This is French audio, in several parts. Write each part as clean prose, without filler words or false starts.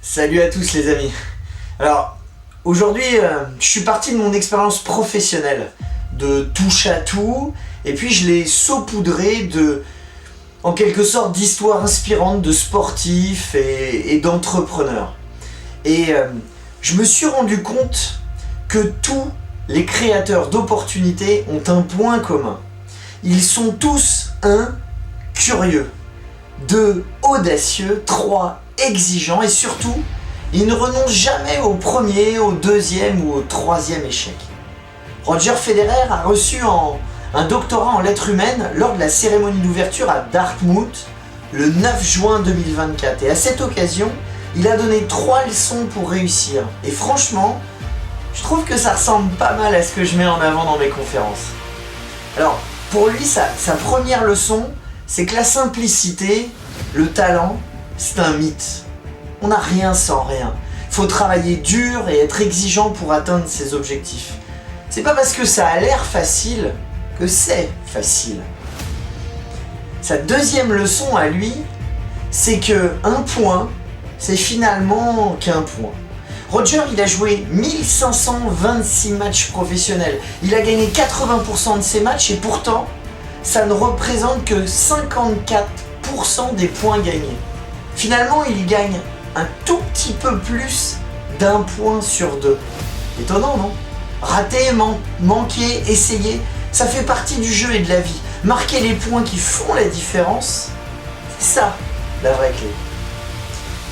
Salut à tous les amis. Alors aujourd'hui je suis parti de mon expérience professionnelle de touche à tout et puis je l'ai saupoudré en quelque sorte d'histoires inspirantes de sportifs et d'entrepreneurs. Et je me suis rendu compte que tous les créateurs d'opportunités ont un point commun. Ils sont tous 1. Curieux, 2. Audacieux, 3. Exigeants et surtout, ils ne renoncent jamais au premier, au deuxième ou au troisième échec. Roger Federer a reçu un doctorat en lettres humaines lors de la cérémonie d'ouverture à Dartmouth le 9 juin 2024 et à cette occasion, il a donné 3 leçons pour réussir. Et franchement, je trouve que ça ressemble pas mal à ce que je mets en avant dans mes conférences. Alors, pour lui, sa première leçon, c'est que la simplicité, le talent, c'est un mythe. On n'a rien sans rien. Il faut travailler dur et être exigeant pour atteindre ses objectifs. C'est pas parce que ça a l'air facile que c'est facile. Sa deuxième leçon à lui, c'est que un point, c'est finalement qu'un point. Roger, il a joué 1526 matchs professionnels. Il a gagné 80% de ses matchs et pourtant, ça ne représente que 54% des points gagnés. Finalement, il gagne un tout petit peu plus d'un point sur 2. Étonnant, non? Rater, manquer, essayer, ça fait partie du jeu et de la vie. Marquer les points qui font la différence, c'est ça, la vraie clé.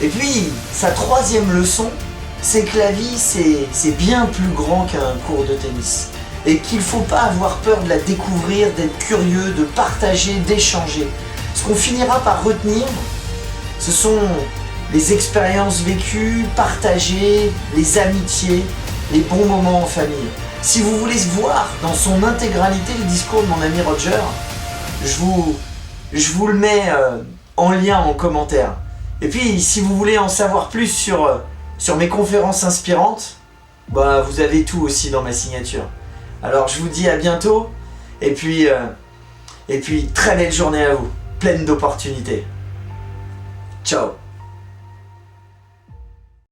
Et puis, sa troisième leçon, c'est que la vie, c'est bien plus grand qu'un cours de tennis. Et qu'il ne faut pas avoir peur de la découvrir, d'être curieux, de partager, d'échanger. Ce qu'on finira par retenir, ce sont les expériences vécues, partagées, les amitiés, les bons moments en famille. Si vous voulez voir dans son intégralité le discours de mon ami Roger, je vous le mets en lien en commentaire. Et puis si vous voulez en savoir plus sur mes conférences inspirantes, bah, vous avez tout aussi dans ma signature. Alors je vous dis à bientôt et puis très belle journée à vous, pleine d'opportunités. Ciao.